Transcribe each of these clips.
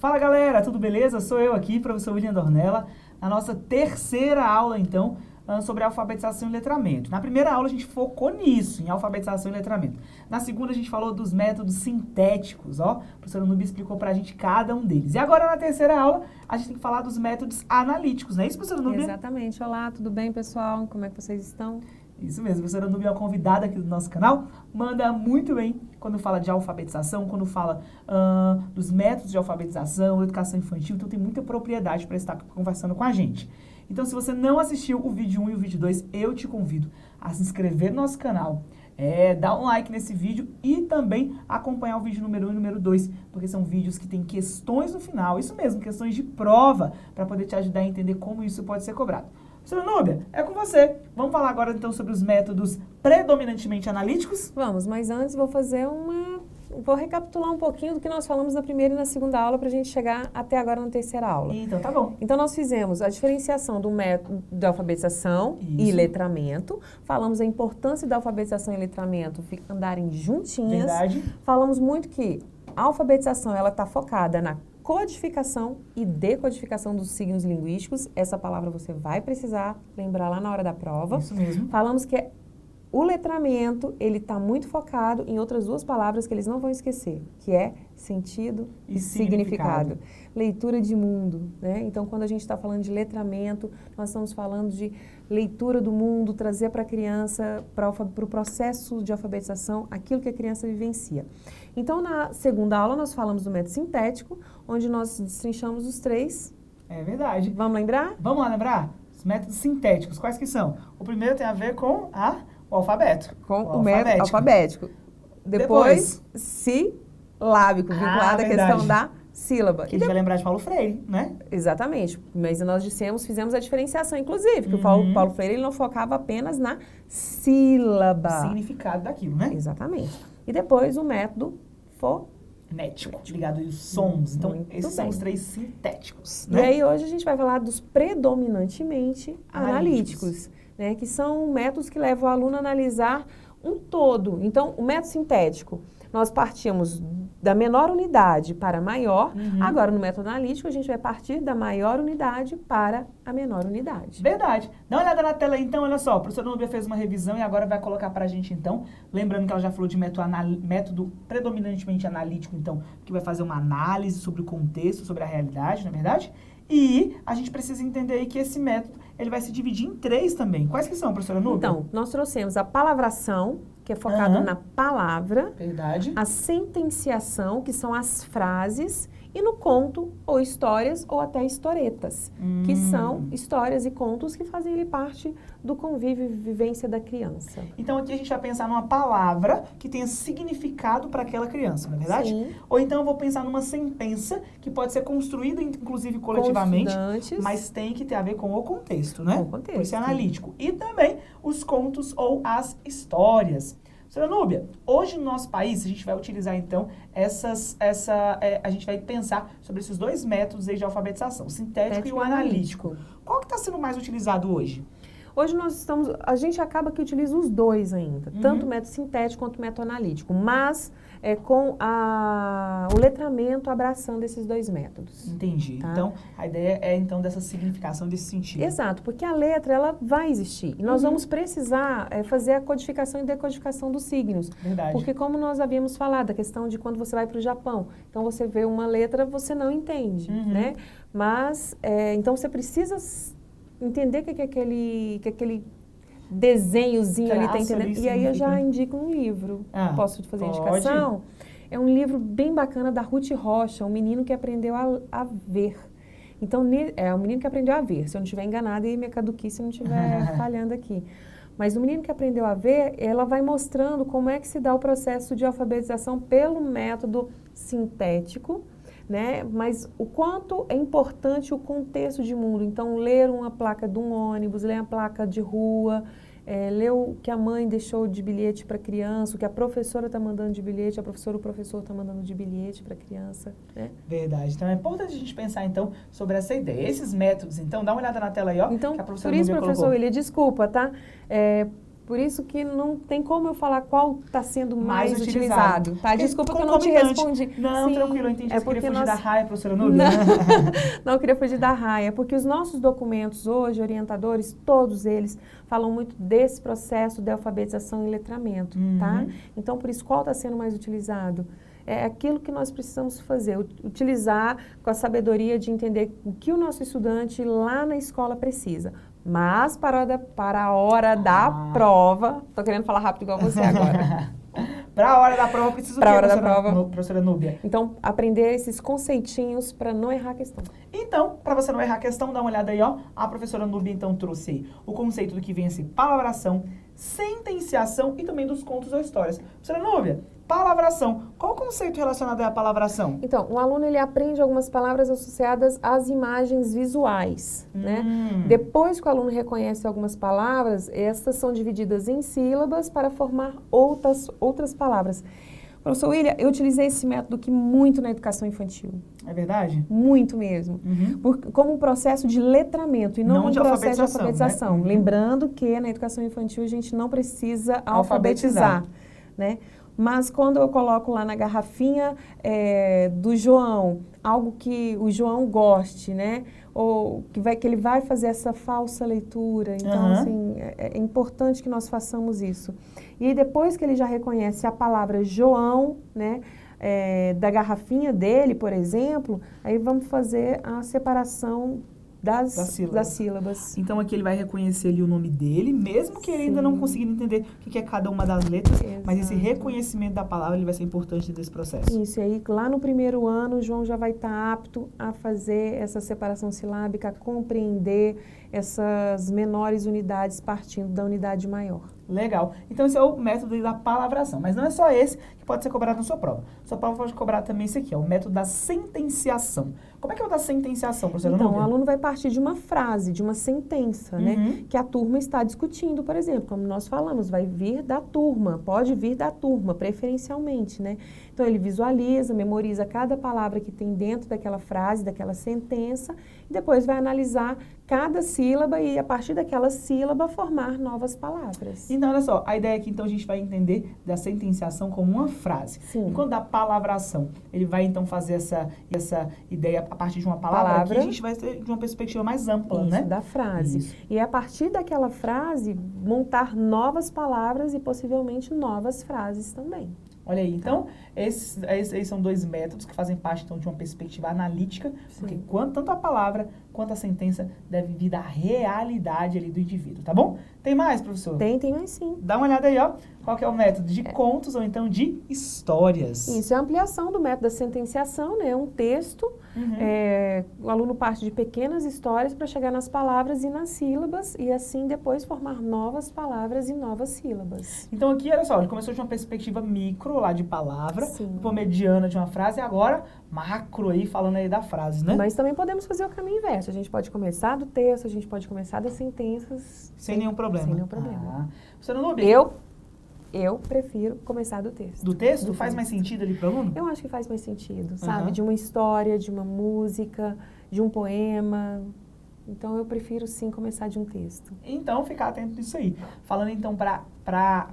Fala galera, tudo beleza? Sou eu aqui, professor William Dornella, na nossa terceira aula então, sobre alfabetização e letramento. Na primeira aula a gente focou nisso, em alfabetização e letramento. Na segunda a gente falou dos métodos sintéticos, ó, o professor Nubia explicou pra gente cada um deles. E agora na terceira aula a gente tem que falar dos métodos analíticos, não é isso, professor Nubia? Exatamente. Olá, tudo bem, pessoal? Como é que vocês estão? Isso mesmo, a professora Nubia é uma convidada aqui do nosso canal, manda muito bem quando fala de alfabetização, quando fala dos métodos de alfabetização, educação infantil, então tem muita propriedade para estar conversando com a gente. Então se você não assistiu o vídeo 1 e o vídeo 2, eu te convido a se inscrever no nosso canal, dar um like nesse vídeo e também acompanhar o vídeo número 1 e número 2, porque são vídeos que tem questões no final, isso mesmo, questões de prova, para poder te ajudar a entender como isso pode ser cobrado. Professora Núbia, é com você. Vamos falar agora então sobre os métodos predominantemente analíticos? Vamos, mas antes vou recapitular um pouquinho do que nós falamos na primeira e na segunda aula para a gente chegar até agora na terceira aula. Então tá bom. Então nós fizemos a diferenciação do método de alfabetização e letramento. Falamos a importância da alfabetização e letramento andarem juntinhas. Verdade. Falamos muito que a alfabetização ela está focada na codificação e decodificação dos signos linguísticos. Essa palavra você vai precisar lembrar lá na hora da prova. Isso mesmo. Falamos que o letramento, ele está muito focado em outras duas palavras que eles não vão esquecer, que é sentido e significado. Leitura de mundo, né? Então, quando a gente está falando de letramento, nós estamos falando de leitura do mundo, trazer para a criança, para o processo de alfabetização, aquilo que a criança vivencia. Então, na segunda aula, nós falamos do método sintético, onde nós destrinchamos os três. É verdade. Vamos lembrar? Vamos lá lembrar? Os métodos sintéticos, quais que são? O primeiro tem a ver com o alfabeto. Com o método alfabético. Depois silábico, vinculado à questão da sílaba. Que a gente vai lembrar de Paulo Freire, né? Exatamente. Mas nós fizemos a diferenciação, inclusive, que o Paulo Freire ele não focava apenas na sílaba. O significado daquilo, né? Exatamente. E depois o método fonético, ligado aos sons. Então, esses são os três sintéticos, né? E aí hoje a gente vai falar dos predominantemente analíticos, né? Que são métodos que levam o aluno a analisar um todo. Então, o método sintético, nós partimos da menor unidade para a maior. Agora, no método analítico, a gente vai partir da maior unidade para a menor unidade. Verdade. Dá uma olhada na tela aí, então, olha só. A professora Núbia fez uma revisão e agora vai colocar pra gente, então. Lembrando que ela já falou de método predominantemente analítico, então, que vai fazer uma análise sobre o contexto, sobre a realidade, não é verdade? E a gente precisa entender aí que esse método, ele vai se dividir em três também. Quais que são, professora Núbia? Então, nós trouxemos a palavração, que é focado na palavra. Verdade. A sentenciação, que são as frases, e no conto, ou histórias, ou até historietas, que são histórias e contos que fazem ali parte do convívio e vivência da criança. Então aqui a gente vai pensar numa palavra que tenha significado para aquela criança, não é verdade? Sim. Ou então eu vou pensar numa sentença que pode ser construída, inclusive, coletivamente, mas tem que ter a ver com o contexto, né? Com o contexto. Por ser analítico. E também os contos ou as histórias. Senhora Núbia, hoje no nosso país a gente vai utilizar então a gente vai pensar sobre esses dois métodos aí de alfabetização, o sintético e o analítico. Qual que está sendo mais utilizado hoje? Hoje a gente acaba que utiliza os dois ainda, tanto o método sintético quanto o método analítico, mas com o letramento abraçando esses dois métodos. Entendi. Tá? Então, a ideia é então dessa significação, desse sentido. Exato, porque a letra ela vai existir e nós vamos precisar fazer a codificação e decodificação dos signos. Verdade. Porque como nós havíamos falado, a questão de quando você vai para o Japão, então você vê uma letra, você não entende, né? Mas, então você precisa entender que aquele desenhozinho ali está entendendo. E aí eu já indico um livro. Posso fazer indicação? É um livro bem bacana da Ruth Rocha, um menino que aprendeu a ver. Então, é um menino que aprendeu a ver, se eu não estiver enganada e minha caduquice não estiver falhando aqui. Mas o menino que aprendeu a ver, ela vai mostrando como é que se dá o processo de alfabetização pelo método sintético, né? Mas o quanto é importante o contexto de mundo. Então, ler uma placa de um ônibus, ler a placa de rua, ler o que a mãe deixou de bilhete para a criança, o que a professora está mandando de bilhete, o professor está mandando de bilhete para a criança, né? Verdade. Então, é importante a gente pensar, então, sobre essa ideia. Esses métodos, então, dá uma olhada na tela aí, ó. Então, que a professora por isso, Núbia professor colocou. William, desculpa, tá? Por isso que não tem como eu falar qual está sendo mais utilizado. Tá? Porque Desculpa que eu não te respondi. Não, Sim, tranquilo, eu entendi. Você queria fugir da raia, professora Núbia? Não, eu queria fugir da raia, porque os nossos documentos hoje, orientadores, todos eles, falam muito desse processo de alfabetização e letramento, tá? Então, por isso, qual está sendo mais utilizado? É aquilo que nós precisamos fazer, utilizar com a sabedoria de entender o que o nosso estudante lá na escola precisa. Mas para a hora da prova, tô querendo falar rápido igual você agora. Para a hora da prova, eu preciso pra hora da prova, professora Núbia? Então, aprender esses conceitinhos para não errar a questão. Então, para você não errar a questão, dá uma olhada aí, ó. A professora Núbia, então, trouxe aí o conceito do que vem a ser palavração, sentenciação e também dos contos ou histórias. Professora Núbia, palavração. Qual o conceito relacionado à palavração? Então, o aluno, ele aprende algumas palavras associadas às imagens visuais, né? Depois que o aluno reconhece algumas palavras, estas são divididas em sílabas para formar outras palavras. Professor William, eu utilizei esse método aqui muito na educação infantil. É verdade? Muito mesmo. Como um processo de letramento e não um processo de alfabetização. Né? Lembrando que na educação infantil a gente não precisa alfabetizar, né? Mas quando eu coloco lá na garrafinha do João, algo que o João goste, né? Ou que ele vai fazer essa falsa leitura. Então, assim, é importante que nós façamos isso. E depois que ele já reconhece a palavra João, né? Da garrafinha dele, por exemplo, aí vamos fazer a separação das sílabas. Então aqui ele vai reconhecer ali o nome dele, mesmo que ele ainda não consiga entender o que é cada uma das letras, mas esse reconhecimento da palavra ele vai ser importante nesse processo. Isso, e aí lá no primeiro ano o João já vai estar apto a fazer essa separação silábica, a compreender essas menores unidades partindo da unidade maior. Legal. Então esse é o método da palavração, mas não é só esse que pode ser cobrado na sua prova. Sua prova pode cobrar também esse aqui, ó, o método da sentenciação. Como é que é o da sentenciação, professora Núbia? Então, o aluno vai partir de uma frase, de uma sentença, né? Que a turma está discutindo, por exemplo, como nós falamos, vai vir da turma, pode vir da turma, preferencialmente, né? Então, ele visualiza, memoriza cada palavra que tem dentro daquela frase, daquela sentença, e depois vai analisar cada sílaba e, a partir daquela sílaba, formar novas palavras. Então, olha só, a ideia aqui, então, a gente vai entender da sentenciação como uma frase. Sim. Enquanto da palavração, ele vai, então, fazer essa ideia a partir de uma palavra. Aqui a gente vai ter de uma perspectiva mais ampla, isso, né? Da frase. Isso. E a partir daquela frase, montar novas palavras e possivelmente novas frases também. Olha aí, então, esses são dois métodos que fazem parte, então, de uma perspectiva analítica, porque tanto a palavra quanto a sentença devem vir da realidade ali do indivíduo, tá bom? Tem mais, professor? Tem mais sim. Dá uma olhada aí, ó, qual que é o método de contos ou então de histórias. Isso é a ampliação do método da sentenciação, né? Um texto, o aluno parte de pequenas histórias para chegar nas palavras e nas sílabas e assim depois formar novas palavras e novas sílabas. Então aqui, olha só, ele começou de uma perspectiva micro lá de palavra, depois mediana de uma frase e agora macro aí, falando aí da frase, né? Mas também podemos fazer o caminho inverso. A gente pode começar do texto, a gente pode começar das sentenças. Sem nenhum problema. Sem nenhum problema. Professora Núbia, eu prefiro começar do texto. Do texto? Faz mais sentido ali para o aluno? Eu acho que faz mais sentido, sabe? De uma história, de uma música, de um poema. Então, eu prefiro, sim, começar de um texto. Então, ficar atento nisso aí. Falando, então, para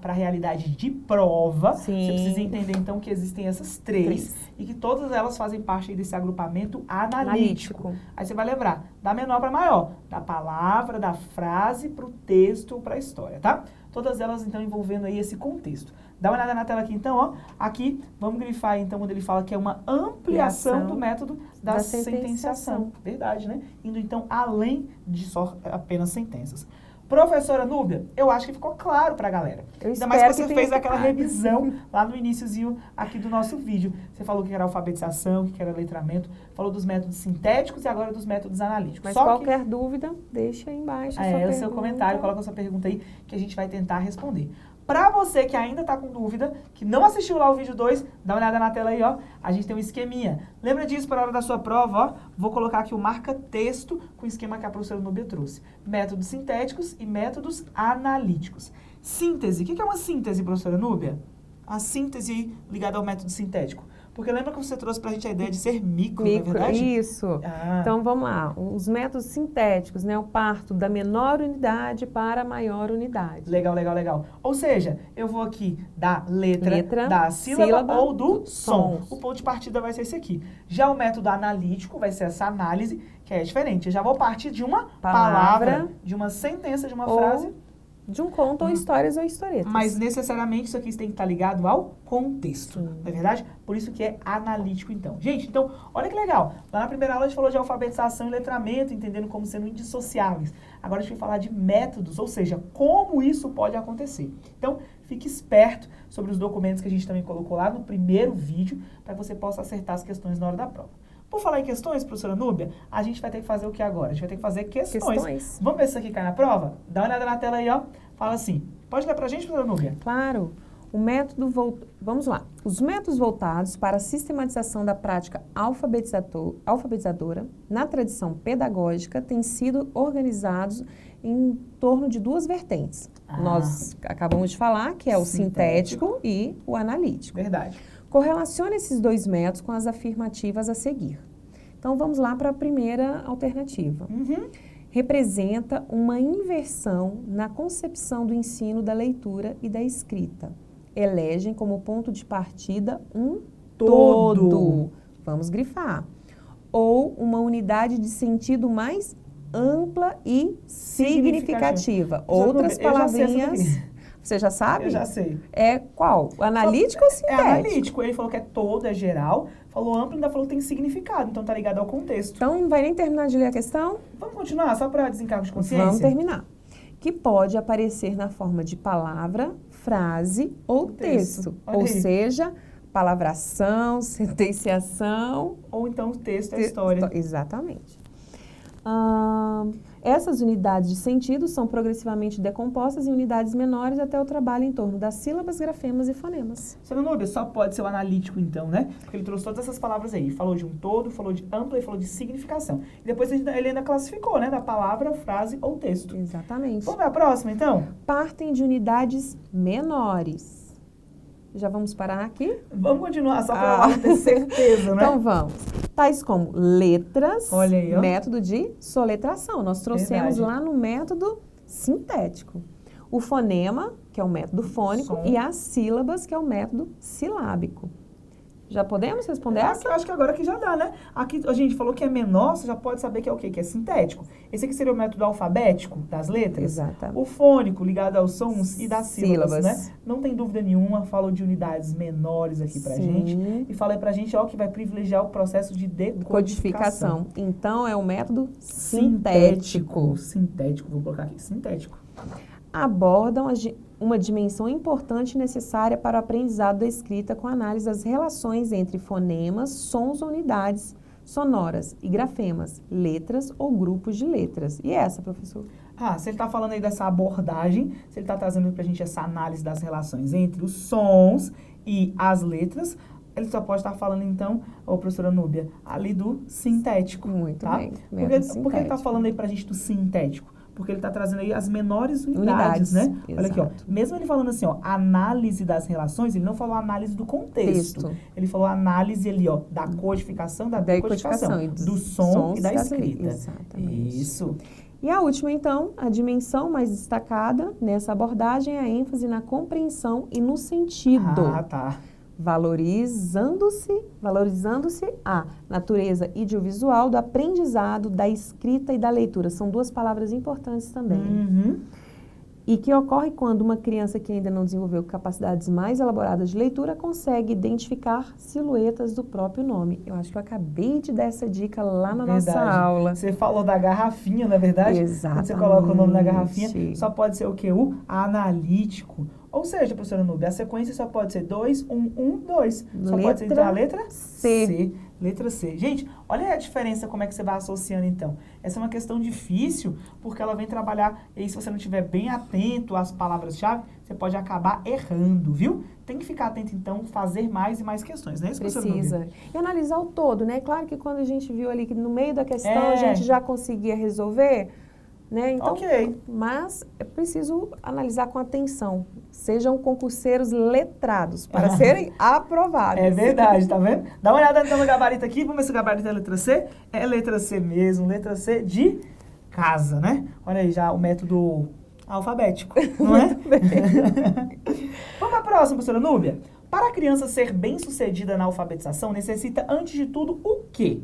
a realidade de prova, você precisa entender, então, que existem essas três e que todas elas fazem parte aí desse agrupamento analítico. Aí você vai lembrar da menor para maior, da palavra, da frase para o texto, para a história, tá? Todas elas, então, envolvendo aí esse contexto. Dá uma olhada na tela aqui, então, ó. Aqui, vamos grifar, então, quando ele fala que é uma ampliação do método da sentenciação. Verdade, né? Indo, então, além de só apenas sentenças. Professora Núbia, eu acho que ficou claro pra galera. Ainda mais que você fez aquela revisão lá no iniciozinho aqui do nosso vídeo. Você falou que era alfabetização, que era letramento, falou dos métodos sintéticos e agora dos métodos analíticos. Mas qualquer dúvida, deixa aí embaixo a sua pergunta. O seu comentário, coloca a sua pergunta aí que a gente vai tentar responder. Pra você que ainda tá com dúvida, que não assistiu lá o vídeo 2, dá uma olhada na tela aí, ó. A gente tem um esqueminha. Lembra disso para a hora da sua prova, ó? Vou colocar aqui o marca-texto com o esquema que a professora Núbia trouxe. Métodos sintéticos e métodos analíticos. Síntese. O que é uma síntese, professora Núbia? A síntese ligada ao método sintético. Porque lembra que você trouxe pra gente a ideia de ser micro, não é verdade? Isso. Ah. Então, vamos lá. Os métodos sintéticos, né? Eu parto da menor unidade para a maior unidade. Legal, legal, legal. Ou seja, eu vou aqui da letra, da sílaba sílaba, ou do som. sons. O ponto de partida vai ser esse aqui. Já o método analítico vai ser essa análise, que é diferente. Eu já vou partir de uma palavra, de uma sentença, de uma frase. De um conto ou histórias ou historietas. Mas necessariamente isso aqui tem que estar ligado ao contexto, não é verdade? Por isso que é analítico, então. Gente, então, olha que legal. Lá na primeira aula a gente falou de alfabetização e letramento, entendendo como sendo indissociáveis. Agora a gente vai falar de métodos, ou seja, como isso pode acontecer. Então, fique esperto sobre os documentos que a gente também colocou lá no primeiro vídeo, para que você possa acertar as questões na hora da prova. Por falar em questões, professora Núbia, a gente vai ter que fazer o que agora? A gente vai ter que fazer questões. Vamos ver se isso aqui cai na prova? Dá uma olhada na tela aí, ó. Fala assim. Pode ler pra gente, professora Núbia? Claro. Vamos lá. Os métodos voltados para a sistematização da prática alfabetizadora na tradição pedagógica têm sido organizados em torno de duas vertentes. Nós acabamos de falar que é o sintético e o analítico. Verdade. Correlacione esses dois métodos com as afirmativas a seguir. Então, vamos lá para a primeira alternativa. Representa uma inversão na concepção do ensino da leitura e da escrita. Elegem como ponto de partida um todo. Vamos grifar. Ou uma unidade de sentido mais ampla e significativa. Outras palavrinhas... Você já sabe? Eu já sei. É qual? O analítico ou sintético? É analítico. Ele falou que é todo, é geral. Falou amplo, ainda falou que tem significado. Então tá ligado ao contexto. Então não vai nem terminar de ler a questão? Vamos continuar, só para desencargo de consciência? Vamos terminar. Que pode aparecer na forma de palavra, frase ou texto. Ou seja, palavração, sentenciação. Ou então o texto é a história. Exatamente. Essas unidades de sentido são progressivamente decompostas em unidades menores até o trabalho em torno das sílabas, grafemas e fonemas. Senhora Núbia, só pode ser o analítico então, né? Porque ele trouxe todas essas palavras aí. Falou de um todo, falou de ampla e falou de significação. E depois ele ainda classificou, né? Da palavra, frase ou texto. Exatamente. Vamos ver a próxima, então? Partem de unidades menores. Já vamos parar aqui? Vamos continuar, só para ter certeza, né? Então vamos. Tais como letras, olha aí, ó. Método de soletração. Nós trouxemos lá no método sintético. O fonema, que é o método fônico, e as sílabas, que é o método silábico. Já podemos responder essa? Acho que agora que já dá, né? Aqui a gente falou que é menor, você já pode saber que é o quê? Que é sintético. Esse aqui seria o método alfabético das letras. Exato. O fônico, ligado aos sons e das sílabas, né? Não tem dúvida nenhuma, falou de unidades menores aqui pra gente. E falei pra gente, ó, que vai privilegiar o processo de decodificação. Então, é o método sintético. Sintético, vou colocar aqui, sintético. Abordam uma dimensão importante necessária para o aprendizado da escrita com análise das relações entre fonemas, sons ou unidades sonoras e grafemas, letras ou grupos de letras. E essa, professor? Se ele está falando aí dessa abordagem, se ele está trazendo para a gente essa análise das relações entre os sons e as letras, ele só pode estar falando, então, professora Núbia, ali do sintético. Muito bem. Por que ele está falando aí para a gente do sintético? Porque ele está trazendo aí as menores unidades, né? Exato. Olha aqui, ó. Mesmo ele falando assim, ó, análise das relações, ele não falou análise do contexto. Ele falou análise ali, ó, da codificação, da decodificação, do som e da escrita. Exatamente. Isso. E a última, então, a dimensão mais destacada nessa abordagem é a ênfase na compreensão e no sentido. Valorizando-se a natureza audiovisual do aprendizado, da escrita e da leitura. São duas palavras importantes também. E que ocorre quando uma criança que ainda não desenvolveu capacidades mais elaboradas de leitura consegue identificar silhuetas do próprio nome. Eu acho que eu acabei de dar essa dica lá na nossa aula. Você falou da garrafinha, não é verdade? Exatamente. Quando você coloca o nome na garrafinha, só pode ser o quê? O analítico. Ou seja, professora Núbia, a sequência só pode ser 2, 1, 1, 2. Só pode ser a letra C. Letra C. Gente, olha a diferença, como é que você vai associando, então. Essa é uma questão difícil, porque ela vem trabalhar, e se você não estiver bem atento às palavras-chave, você pode acabar errando, viu? Tem que ficar atento, então, fazer mais e mais questões, não é isso, professora Núbia? Precisa. E analisar o todo, né? Claro que quando a gente viu ali que no meio da questão a gente já conseguia resolver, né? Então, Ok. mas é preciso analisar com atenção. Sejam concurseiros letrados para serem aprovados. É verdade, tá vendo? Dá uma olhada então no gabarito aqui, vamos ver se o gabarito é letra C. É letra C mesmo, letra C de casa, né? Olha aí já o método alfabético, não é? Vamos para a próxima, professora Núbia. Para a criança ser bem-sucedida na alfabetização, necessita, antes de tudo, o quê?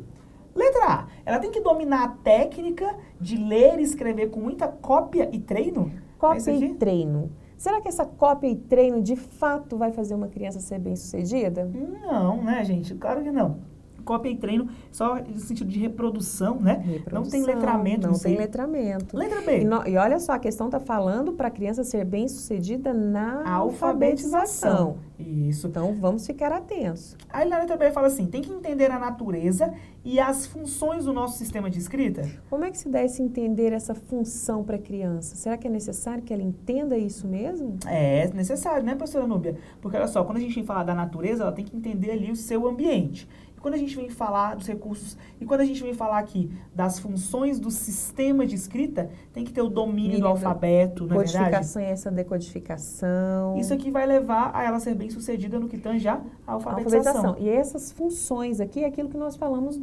Letra A. Ela tem que dominar a técnica de ler e escrever com muita cópia e treino? Cópia e treino. Será que essa cópia e treino, de fato, vai fazer uma criança ser bem-sucedida? Não, né, gente? Claro que não. Cópia e treino só no sentido de reprodução, né? Reprodução, não tem letramento. Não tem letramento. Letra B. E olha só, a questão está falando para a criança ser bem-sucedida na alfabetização. Isso. Então, vamos ficar atentos. Aí na letra B fala assim, tem que entender a natureza e as funções do nosso sistema de escrita. Como é que se dá esse entender essa função para a criança? Será que é necessário que ela entenda isso mesmo? É necessário, né, professora Núbia? Porque olha só, quando a gente vem falar da natureza, ela tem que entender ali o seu ambiente. E quando a gente vem falar dos recursos, e quando a gente vem falar aqui das funções do sistema de escrita, tem que ter o domínio do alfabeto, não é verdade? Codificação e essa decodificação. Isso aqui vai levar a ela ser bem-sucedida no que tange a alfabetização. E essas funções aqui é aquilo que nós falamos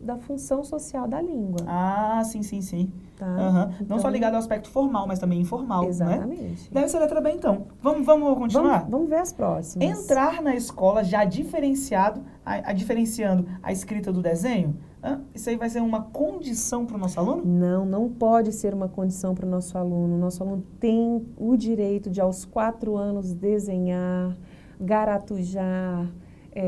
da função social da língua. Ah, sim. Tá? Uhum. Então, não só ligado ao aspecto formal, mas também informal, exatamente. Né? Deve ser a letra B, então. Vamos continuar? Vamos ver as próximas. Entrar na escola já diferenciando a escrita do desenho? Isso aí vai ser uma condição para o nosso aluno? Não pode ser uma condição para o nosso aluno. O nosso aluno tem o direito de, aos 4 anos, desenhar, garatujar,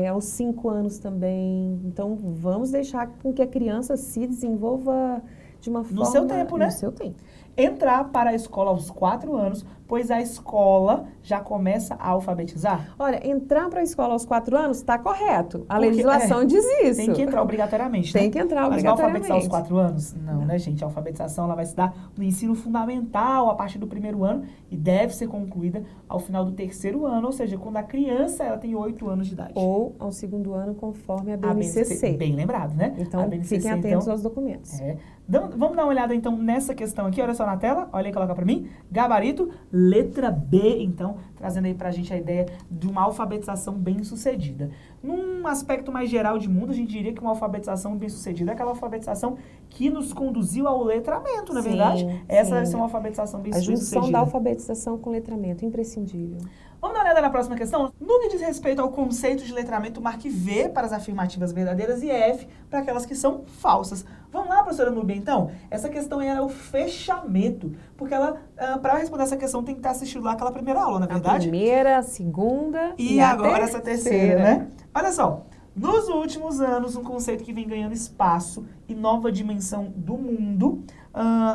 aos 5 anos também. Então, vamos deixar com que a criança se desenvolva de uma forma... No seu tempo, né? No seu tempo. Entrar para a escola aos 4 anos, pois a escola já começa a alfabetizar? Olha, entrar para a escola aos 4 anos está correto. A legislação diz isso. Tem que entrar obrigatoriamente, né? Tem que entrar obrigatoriamente. Mas vai alfabetizar aos 4 anos? Não, né, gente? A alfabetização ela vai se dar no ensino fundamental, a partir do 1º ano, e deve ser concluída ao final do 3º ano, ou seja, quando a criança ela tem 8 anos de idade. Ou ao 2º ano, conforme a BNCC. Bem lembrado, né? Então, fiquem atentos aos documentos. Vamos dar uma olhada, então, nessa questão aqui. Olha só na tela. Olha aí, coloca para mim. Gabarito, letra B, então, trazendo aí pra gente a ideia de uma alfabetização bem-sucedida. Num aspecto mais geral de mundo, a gente diria que uma alfabetização bem-sucedida é aquela alfabetização que nos conduziu ao letramento, não é verdade? Essa deve ser uma alfabetização bem-sucedida. A junção da alfabetização com letramento, imprescindível. Vamos dar uma olhada na próxima questão? No que diz respeito ao conceito de letramento, marque V para as afirmativas verdadeiras e F para aquelas que são falsas. Vamos lá, professora Núbia, então? Essa questão é o fechamento, porque ela, para responder essa questão, tem que estar assistindo lá aquela primeira aula, não é verdade? A primeira, a segunda e agora essa terceira, né? Olha só, nos últimos anos, um conceito que vem ganhando espaço e nova dimensão do mundo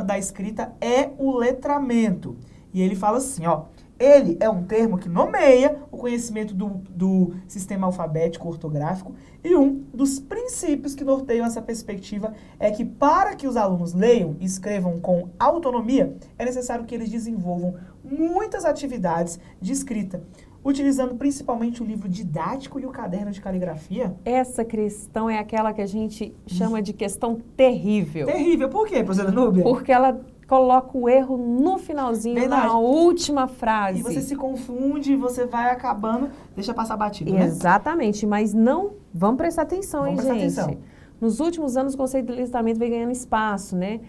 da escrita é o letramento. E ele fala assim, ó. Ele é um termo que nomeia o conhecimento do sistema alfabético ortográfico e um dos princípios que norteiam essa perspectiva é que para que os alunos leiam e escrevam com autonomia, é necessário que eles desenvolvam muitas atividades de escrita, utilizando principalmente o livro didático e o caderno de caligrafia. Essa questão é aquela que a gente chama de questão terrível. Terrível, por quê, professora Núbia? Porque ela coloca o erro no finalzinho, verdade, na última frase. E você se confunde, você vai acabando, deixa passar batido, né? Exatamente, mas não... Vamos prestar atenção, hein, gente? Atenção. Nos últimos anos, o conceito de letramento vem ganhando espaço, né?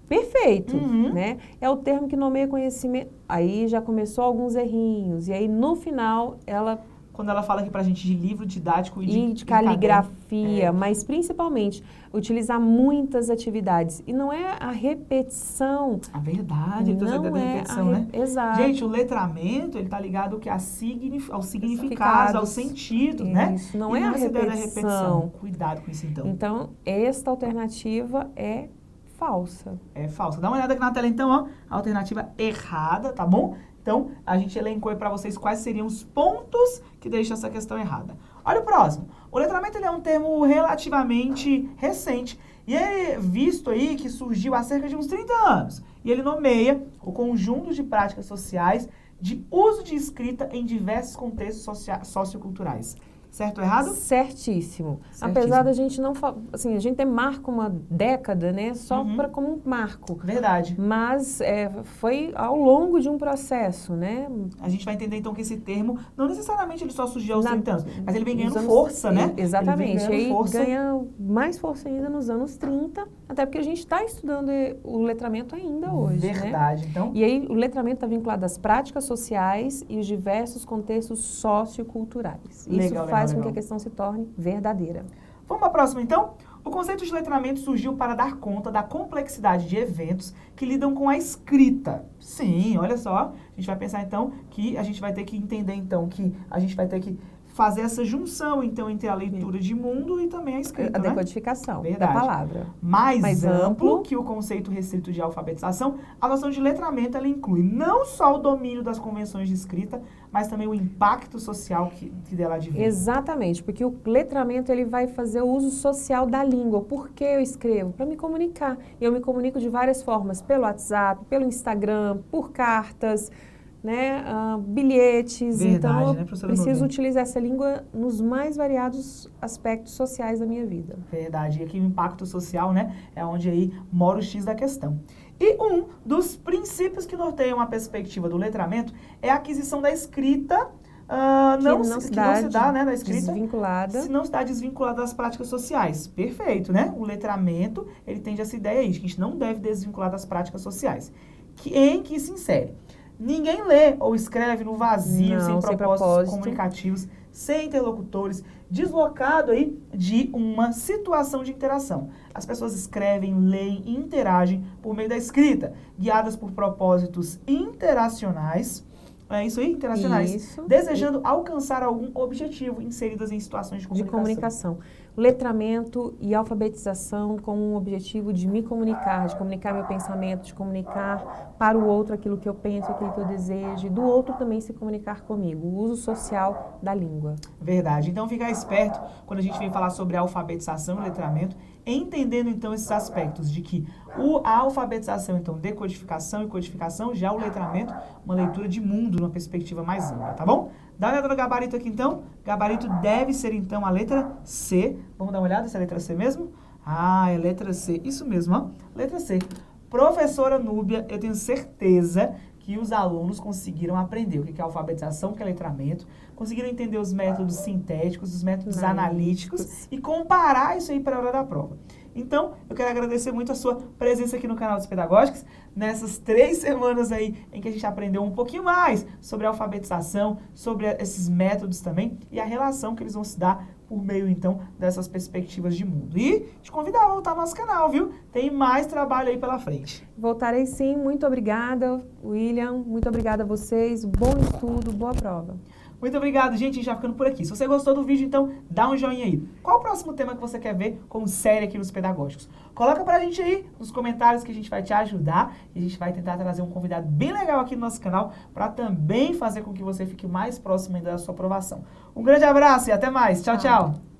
Perfeito, né? É o termo que nomeia conhecimento. Aí já começou alguns errinhos. E aí, no final, ela... Quando ela fala aqui pra gente de livro didático e de caligrafia, mas principalmente utilizar muitas atividades. E não é a repetição. A verdade, então não é a repetição, né? Exato. Gente, o letramento, ele tá ligado que aos significados, aos sentidos, né? Isso, não é a repetição. Cuidado com isso, então. Então, esta alternativa é falsa. É falsa. Dá uma olhada aqui na tela, então, ó. A alternativa errada, tá bom? Então, a gente elencou aí para vocês quais seriam os pontos que deixam essa questão errada. Olha o próximo. O letramento ele é um termo relativamente recente e é visto aí que surgiu há cerca de uns 30 anos. E ele nomeia o conjunto de práticas sociais de uso de escrita em diversos contextos socioculturais. Certo ou errado? Certíssimo. Certíssimo. Apesar da gente não... Assim, a gente marca uma década, né? Só como um marco. Verdade. Mas foi ao longo de um processo, né? A gente vai entender, então, que esse termo, não necessariamente ele só surgiu aos 30 anos, mas ele vem ganhando anos, força, né? Exatamente. Ele vem ganhando força. Ganha mais força ainda nos anos 30, até porque a gente está estudando o letramento ainda hoje, Verdade, né? então. E aí o letramento está vinculado às práticas sociais e os diversos contextos socioculturais. Isso faz com que a questão se torne verdadeira. Vamos para a próxima, então? O conceito de letramento surgiu para dar conta da complexidade de eventos que lidam com a escrita. Sim, olha só. A gente vai pensar, então, que a gente vai ter que entender, então, que a gente vai ter que fazer essa junção, então, entre a leitura de mundo e também a escrita, a decodificação da palavra. Mais amplo que o conceito restrito de alfabetização, a noção de letramento, ela inclui não só o domínio das convenções de escrita, mas também o impacto social que dela advém. Exatamente, porque o letramento, ele vai fazer o uso social da língua. Por que eu escrevo? Para me comunicar. E eu me comunico de várias formas, pelo WhatsApp, pelo Instagram, por cartas, né, bilhetes. Verdade, então, né, preciso utilizar essa língua nos mais variados aspectos sociais da minha vida. Verdade. E aqui o impacto social, né, é onde aí mora o X da questão. E um dos princípios que norteiam a perspectiva do letramento é a aquisição da escrita, que não se dá, né, da escrita, desvinculada. Se não se dá desvinculada das práticas sociais. Perfeito, né? O letramento, ele tende a essa ideia aí, de que a gente não deve desvincular das práticas sociais. Em que se insere? Ninguém lê ou escreve no vazio, sem propósitos comunicativos, sem interlocutores, deslocado aí de uma situação de interação. As pessoas escrevem, leem e interagem por meio da escrita, guiadas por propósitos interacionais. É isso aí? Interacionais. Isso. Desejando alcançar algum objetivo, inseridas em situações de comunicação. Letramento e alfabetização com o objetivo de me comunicar, de comunicar meu pensamento, de comunicar para o outro aquilo que eu penso, aquilo que eu desejo, e do outro também se comunicar comigo. O uso social da língua. Verdade. Então, ficar esperto quando a gente vem falar sobre alfabetização e letramento, entendendo, então, esses aspectos de que a alfabetização, então, decodificação e codificação, já o letramento, uma leitura de mundo, numa perspectiva mais ampla, tá bom? Dá uma olhada no gabarito aqui, então. Gabarito deve ser, então, a letra C. Vamos dar uma olhada se é a letra C mesmo? Ah, é letra C. Isso mesmo, ó. Letra C. Professora Núbia, eu tenho certeza que os alunos conseguiram aprender o que é alfabetização, o que é letramento, conseguiram entender os métodos sintéticos, os métodos analíticos e comparar isso aí para a hora da prova. Então, eu quero agradecer muito a sua presença aqui no canal dos Pedagógicos, nessas 3 semanas aí em que a gente aprendeu um pouquinho mais sobre a alfabetização, sobre esses métodos também e a relação que eles vão se dar por meio, então, dessas perspectivas de mundo. E te convidar a voltar ao nosso canal, viu? Tem mais trabalho aí pela frente. Voltarei sim. Muito obrigada, William. Muito obrigada a vocês. Bom estudo, boa prova. Muito obrigado, gente. A gente já ficando por aqui. Se você gostou do vídeo, então, dá um joinha aí. Qual o próximo tema que você quer ver como série aqui nos Pedagógicos? Coloca pra gente aí nos comentários que a gente vai te ajudar. E a gente vai tentar trazer um convidado bem legal aqui no nosso canal para também fazer com que você fique mais próximo ainda da sua aprovação. Um grande abraço e até mais. Tchau, tchau.